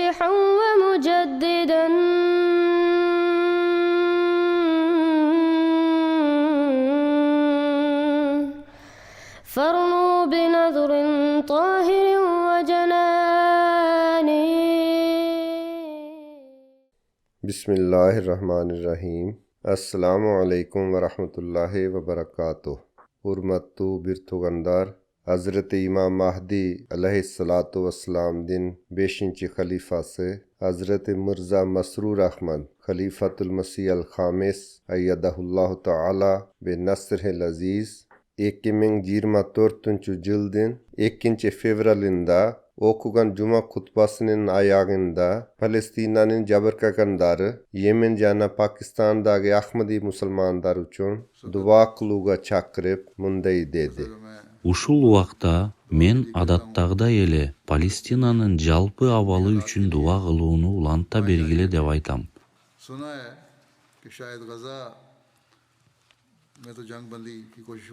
ناصحا ومجددا فارنوا بنذر طاهر وجناني. Bismillahirrahmanirrahim. Assalamu alaikum ve rahmetullahi ve berekatuh. Hurmattu bir tugandar Hazreti İmam Mahdi aleyhissalatu vesselam din 5. halifası Hazreti Mirza Masrur Ahmad Khalifatul Masih el-Khamis ayyadahullahu ta'ala ve nasrihil aziz 2024 yıldın 2 fevralında okugan Cuma kutbasının ayağında Palestina'nın jabirkaganları Yemen jana Pakistandagi Ahmadi musulmanlar üçün dua kılууга çakırıp munday dedi. Ушул убакта мен адаттагыдай эле Палестинанын жалпы абалы үчүн дуа кылууну уланта бергиле деп айтам.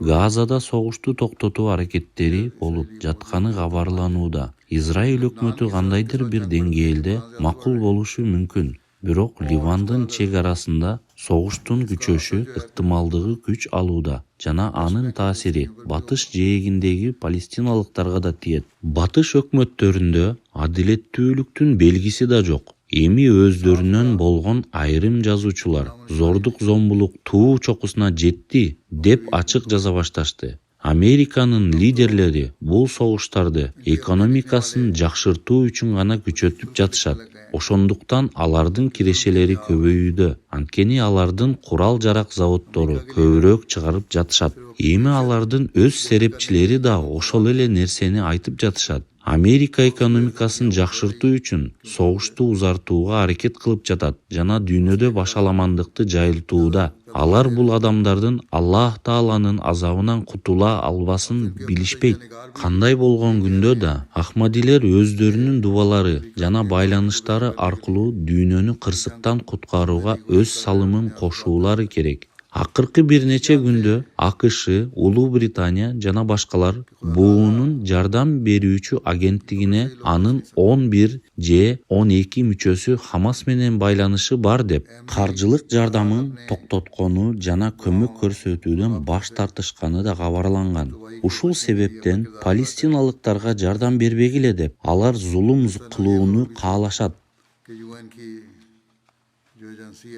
Газада согушту токтотуу аракеттери болуп жатканы кабарланууда. Израиль өкмөтү кандайдыр бир деңгээлде макул болушу мүмкүн. Бирок Ливандын чек арасында согуштун күчөшү ыктымалдыгы күч алууда жана анын таасири батыш жээгиндеги палестиналыктарга да тиет. Батыш өкмөттөрүндө адилеттүүлүктүн белгиси да жок. Эми өздөрүнөн болгон айрым жазуучулар зордук зомбулук туу чокусуна жетти деп ачык жаза башташты. Американын лидерлери бул согуштарды экономикасын жакшыртуу үчүн гана күчөтүп жатышат. Ошондуктан алардын кирешелери көбөйүүдө. Анткени алардын курал-жарак заводдору көбүрөөк чыгарып жатышат. Эми алардын өз серепчилери да ошол эле нерсени айтып жатышат. Америка экономикасын жакшыртуу үчүн согушту узартууга аракет кылып жатат жана дүйнөдө башаламандыкты жайылтууда. Алар бул адамдардын Аллах Тааланын азабынан кутула албасын билишпейт. Кандай болгон күндө да Ахмадилер өздөрүнүн дубалары жана байланыштары аркылуу дүйнөнү кырсыктан куткарууга өз салымын кошуулары керек. Акыркы бир нече күндө АКШ, Улуу Британия жана башкалар буунун жардам берүүчү агенттигине анын 11 же 12 мүчөсү Хамас менен байланышы бар деп каржылык жардамын токтоткону жана көмөк көрсөтүүдөн баш тартышканы да кабарланган. Ушул себептен палестиналыктарга жардам бербегиле деп алар зулум кылууну каалашат.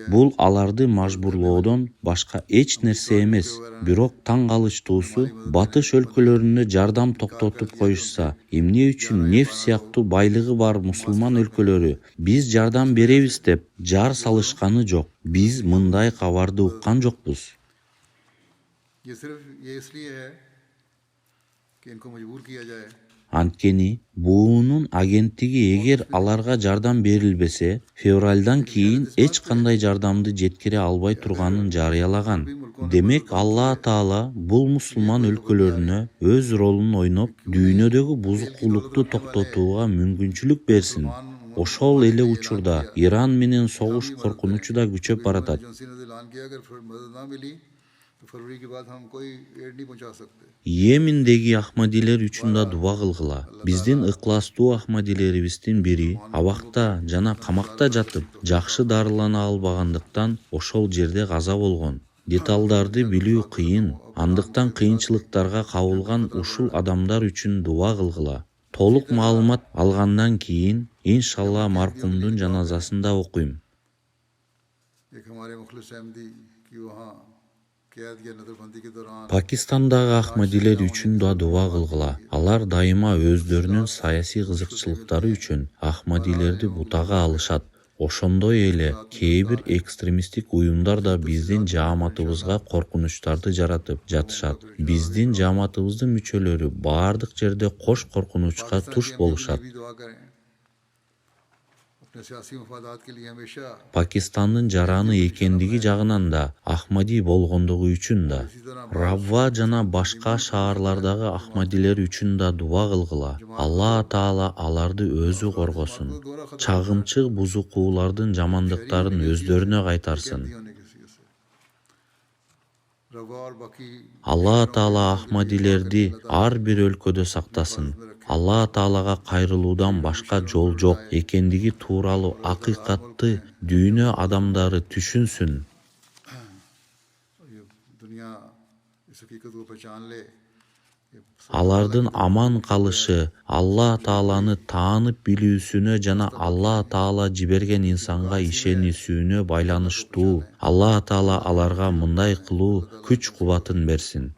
Бул аларды мажбурлоодон башка эч нерсе эмес. Бирок таң калыштуусу батыш өлкөлөрүнө жардам токтотуп коюшса, эмне үчүн нефть сыяктуу байлыгы бар мусулман өлкөлөрү биз жардам беребиз деп жар салышканы жок. Биз мындай кабарды уккан жокпуз. Анткени буунун агенттиги эгер аларга жардам берилбесе, февралдан кийин эч кандай жардамды жеткире албай турганын жарыялаган. Демек Алла Таала бул мусулман өлкөлөрүнө өз ролун ойноп, дүйнөдөгү бузукулукту токтотууга мүмкүнчүлүк берсин. Ошол эле учурда Иран менен согуш коркунучу да күчөп баратат. Йемендеги Ахмадилер үчүн да дуа кылгыла. Биздин ыкластуу Ахмадилерибиздин бири абакта жана камакта жатып, жакшы дарылана албагандыктан ошол жерде каза болгон. Деталдарды билүү кыйын, андыктан кыйынчылыктарга кабылган ушул адамдар үчүн дуа кылгыла. Толук маалымат алгандан кийин, иншалла маркумдун жаназасын да окуйм. Пакистандагы Ахмадилер үчүн да дуа кылгыла. Алар дайыма өздөрүнүн саясий кызыкчылыктары үчүн Ахмадилерди бутага алышат. Ошондой эле кээ бир экстремисттик уюмдар да биздин жааматыбызга коркунучтарды жаратып жатышат. Биздин жааматыбыздын мүчөлөрү баардык жерде кош коркунучка туш болушат. Пакистандын жараны экендиги жагынан да, Ахмади болгондугу үчүн да, Рабва жана башка шаарлардагы Ахмадилер үчүн да дуа кылгыла. Алла Таала аларды өзү коргосун. Чагымчы бузукуулардын жамандыктарын өздөрүнө кайтарсын. Алла Таала Ахмадилерди ар бир өлкөдө сактасын. Алла Таалага кайрылуудан башка жол жок экендиги тууралуу акыйкатты дүйнө адамдары түшүнсүн. दुनिया इस हकीकत को पहचान ले। Алардын аман калышы Алла Тааланы таанып билүүсүнө жана Алла Таала жиберген инсанга ишенүүсүнө байланыштуу. Алла Таала аларга мындай кылуу күч кубатын берсин.